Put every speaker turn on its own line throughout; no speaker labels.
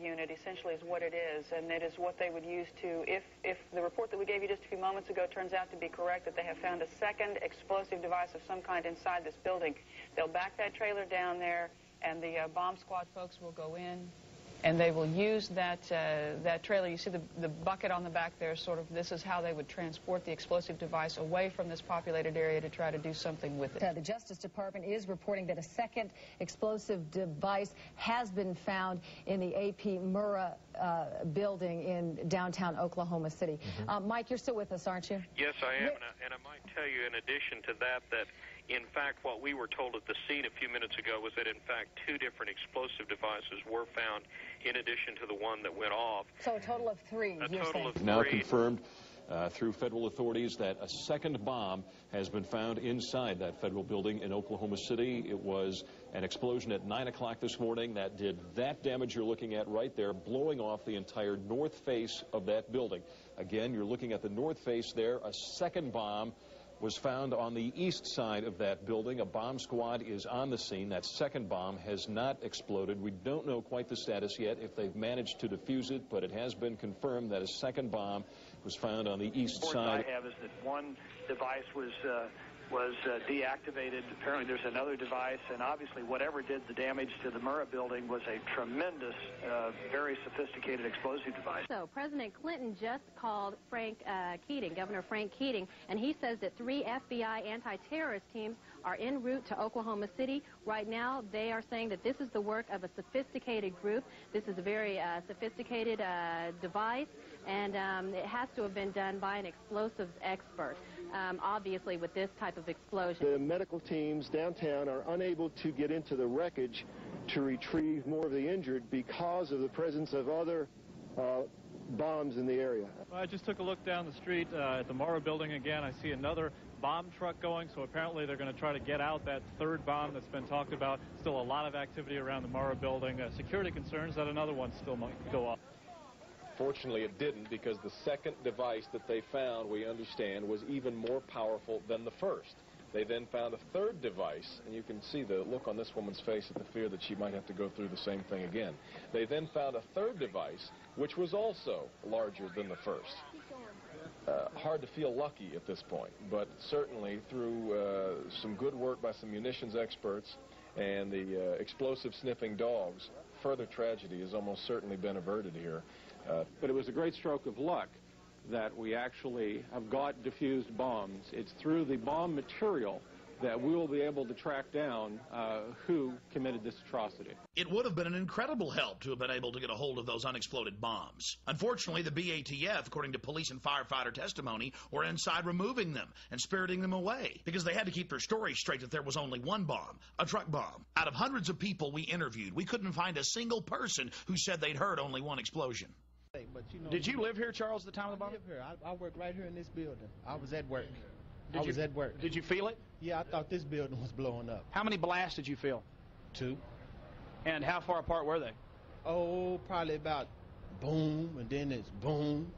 unit, essentially, is what it is, and it is what they would use to, if the report that we gave you just a few moments ago turns out to be correct, that they have found a second explosive device of some kind inside this building, they'll back that trailer down there, and the bomb squad folks will go in, and they will use that trailer. You see the bucket on the back there, sort of, this is how they would transport the explosive device away from this populated area to try to do something with it.
The Justice Department is reporting that a second explosive device has been found in the AP Murrah building in downtown Oklahoma City. Mike, you're still with us, aren't you?
Yes, I am, and I might tell you in addition to that, in fact, what we were told at the scene a few minutes ago was that, in fact, 2 different explosive devices were found in addition to the one that went off.
So a total of 3,
A total of 3.
Now confirmed through federal authorities that a second bomb has been found inside that federal building in Oklahoma City. It was an explosion at 9 o'clock this morning that did that damage you're looking at right there, blowing off the entire north face of that building. Again, you're looking at the north face there. A second bomb was found on the east side of that building. A bomb squad is on the scene. That second bomb has not exploded. We don't know quite the status yet, if they've managed to defuse it, but it has been confirmed that a second bomb was found on the east side.
The report I have is that one device was deactivated. Apparently there's another device, and obviously whatever did the damage to the Murrah building was a tremendous, very sophisticated explosive device.
So President Clinton just called Governor Frank Keating, and he says that 3 FBI anti-terrorist teams are en route to Oklahoma City. Right now, they are saying that this is the work of a sophisticated group. This is a very sophisticated device, and it has to have been done by an explosives expert. Obviously, with this type of explosion.
The medical teams downtown are unable to get into the wreckage to retrieve more of the injured because of the presence of other bombs in the area.
I just took a look down the street at the Murrah building again. I see another bomb truck going, so apparently they're going to try to get out that third bomb that's been talked about. Still a lot of activity around the Murrah building. Security concerns that another one still might go off.
Fortunately, it didn't, because the second device that they found, we understand, was even more powerful than the first. They then found a third device, and you can see the look on this woman's face at the fear that she might have to go through the same thing again. They then found a third device, which was also larger than the first. Hard to feel lucky at this point, but certainly through some good work by some munitions experts and the explosive sniffing dogs, further tragedy has almost certainly been averted here.
But it was a great stroke of luck that we actually have got diffused bombs. It's through the bomb material that we will be able to track down who committed this atrocity.
It would have been an incredible help to have been able to get a hold of those unexploded bombs. Unfortunately, the BATF, according to police and firefighter testimony, were inside removing them and spiriting them away because they had to keep their story straight that there was only one bomb, a truck bomb. Out of hundreds of people we interviewed, we couldn't find a single person who said they'd heard only one explosion.
But, you know,
Did you live here, Charles, at the time of the bomb?
I live here. I work right here in this building. I was at work. At work.
Did you feel it?
Yeah, I thought this building was blowing up.
How many blasts did you feel?
2.
And how far apart were they?
Oh, probably about boom, and then it's boom.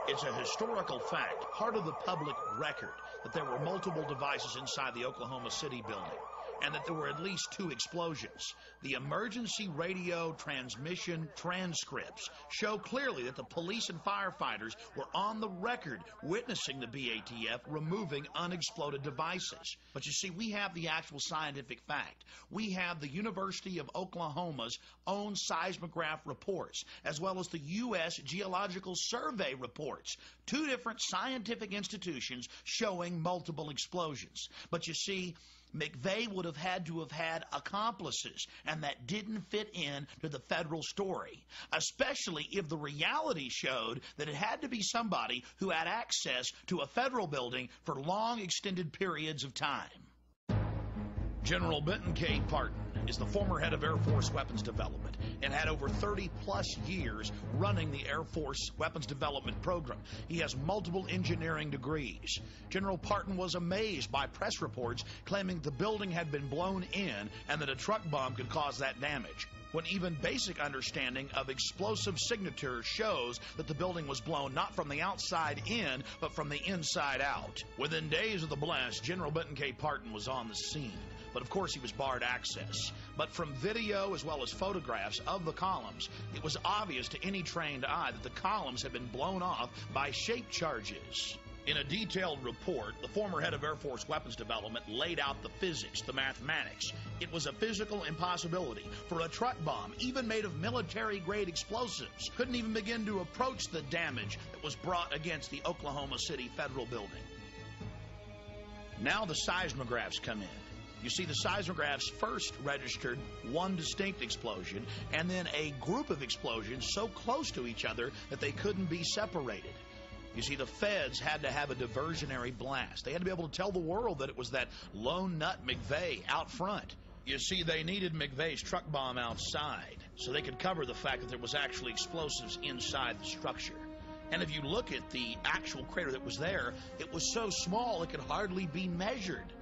It's a historical fact, part of the public record, that there were multiple devices inside the Oklahoma City building, and that there were at least 2 explosions. The emergency radio transmission transcripts show clearly that the police and firefighters were on the record witnessing the BATF removing unexploded devices. But you see, we have the actual scientific fact. We have the University of Oklahoma's own seismograph reports, as well as the U.S. Geological Survey reports. 2 different scientific institutions showing multiple explosions. But you see, McVeigh would have had to have had accomplices, and that didn't fit in to the federal story, especially if the reality showed that it had to be somebody who had access to a federal building for long extended periods of time. General Benton K. Parton is the former head of Air Force Weapons Development and had over 30-plus years running the Air Force Weapons Development Program. He has multiple engineering degrees. General Parton was amazed by press reports claiming the building had been blown in and that a truck bomb could cause that damage, when even basic understanding of explosive signatures shows that the building was blown not from the outside in, but from the inside out. Within days of the blast, General Benton K. Parton was on the scene. but of course he was barred access. But from video as well as photographs of the columns, it was obvious to any trained eye that the columns had been blown off by shape charges. In a detailed report, the former head of Air Force Weapons Development laid out the physics, the mathematics. It was a physical impossibility for a truck bomb, even made of military-grade explosives, couldn't even begin to approach the damage that was brought against the Oklahoma City Federal Building. Now the seismographs come in. You see, the seismographs first registered one distinct explosion and then a group of explosions so close to each other that they couldn't be separated. You see, the feds had to have a diversionary blast. They had to be able to tell the world that it was that lone nut McVeigh out front. You see, they needed McVeigh's truck bomb outside so they could cover the fact that there was actually explosives inside the structure. And if you look at the actual crater that was there, it was so small it could hardly be measured.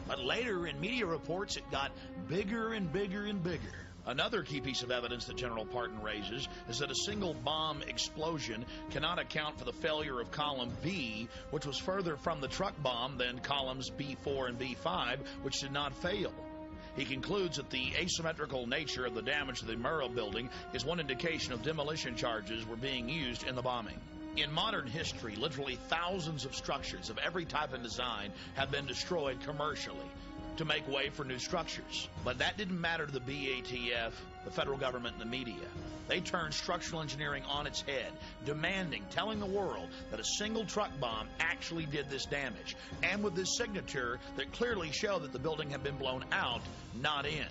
But later in media reports, it got bigger and bigger and bigger. Another key piece of evidence that General Parton raises is that a single bomb explosion cannot account for the failure of column B, which was further from the truck bomb than columns B4 and B5, which did not fail. He concludes that the asymmetrical nature of the damage to the Murrah building is one indication of demolition charges were being used in the bombing. In modern history, literally thousands of structures of every type and design have been destroyed commercially to make way for new structures. But that didn't matter to the BATF, the federal government, and the media. They turned structural engineering on its head, demanding, telling the world that a single truck bomb actually did this damage, and with this signature that clearly showed that the building had been blown out, not in.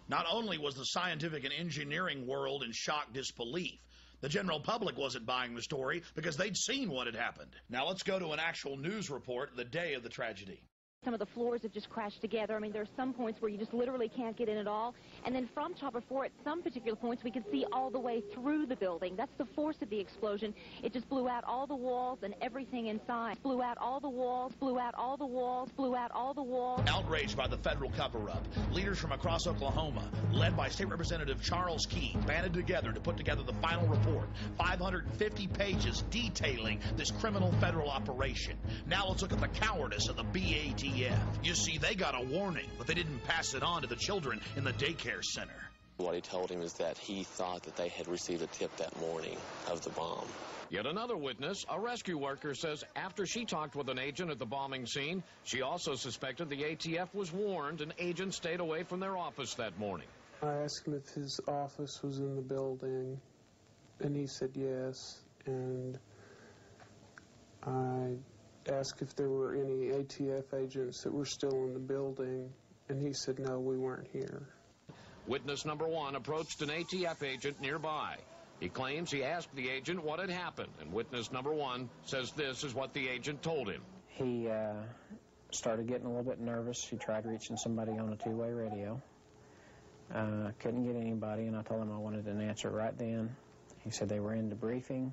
Not only was the scientific and engineering world in shock disbelief, the general public wasn't buying the story because they'd seen what had happened. Now let's go to an actual news report the day of the tragedy.
Some of the floors have just crashed together. I mean, there are some points where you just literally can't get in at all. And then from Chopper 4, at some particular points, we could see all the way through the building. That's the force of the explosion. It just blew out all the walls and everything inside. Blew out all the walls, blew out all the walls, blew out all the walls.
Outraged by the federal cover-up, leaders from across Oklahoma, led by State Representative Charles Key, banded together to put together the final report, 550 pages detailing this criminal federal operation. Now let's look at the cowardice of the BATF. You see, they got a warning, but they didn't pass it on to the children in the daycare center.
What he told him is that he thought that they had received a tip that morning of the bomb.
Yet another witness, a rescue worker, says after she talked with an agent at the bombing scene, she also suspected the ATF was warned and agents stayed away from their office that morning.
I asked him if his office was in the building, and he said yes, and I asked if there were any ATF agents that were still in the building, and he said no, we weren't here.
Witness number one approached an ATF agent nearby. He claims he asked the agent what had happened, and witness number one says this is what the agent told him.
He started getting a little bit nervous. He tried reaching somebody on a two-way radio. Couldn't get anybody, and I told him I wanted an answer right then. He said they were in debriefing.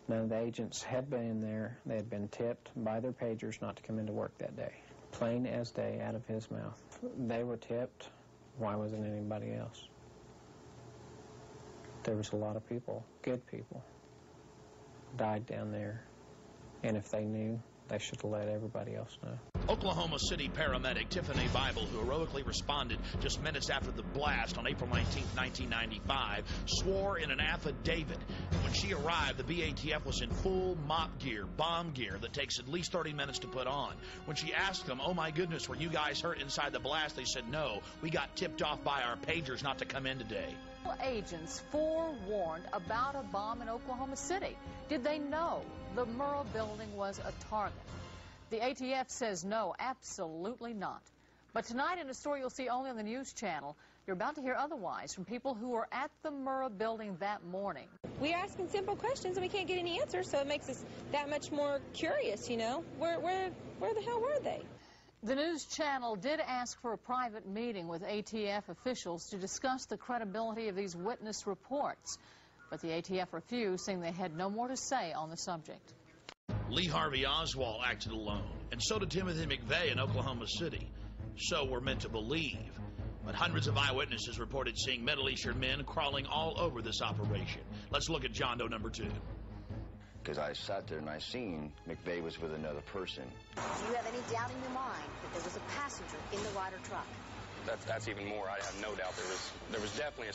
None of the agents had been in there. They had been tipped by their pagers not to come into work that day. Plain as day out of his mouth. They were tipped. Why wasn't anybody else? There was a lot of people, good people, died down there. And if they knew, they should have let everybody else know.
Oklahoma City paramedic Tiffany Bible, who heroically responded just minutes after the blast on April 19, 1995, swore in an affidavit that when she arrived, the BATF was in full mop gear, bomb gear that takes at least 30 minutes to put on. When she asked them, oh my goodness, were you guys hurt inside the blast? They said, no, we got tipped off by our pagers not to come in today.
Agents forewarned about a bomb in Oklahoma City. Did they know the Murrah building was a target? The ATF says no, absolutely not. But tonight in a story you'll see only on the news channel, you're about to hear otherwise from people who were at the Murrah building that morning.
We're asking simple questions and we can't get any answers, so it makes us that much more curious, you know. Where the hell were they?
The news channel did ask for a private meeting with ATF officials to discuss the credibility of these witness reports. But the ATF refused, saying they had no more to say on the subject.
Lee Harvey Oswald acted alone, and so did Timothy McVeigh in Oklahoma City. So we're meant to believe. But hundreds of eyewitnesses reported seeing Middle Eastern men crawling all over this operation. Let's look at John Doe number 2.
because I sat there and I seen McVeigh was with another person.
Do you have any doubt in your mind that there was a passenger in the Ryder truck?
That's even more. I have no doubt there was definitely a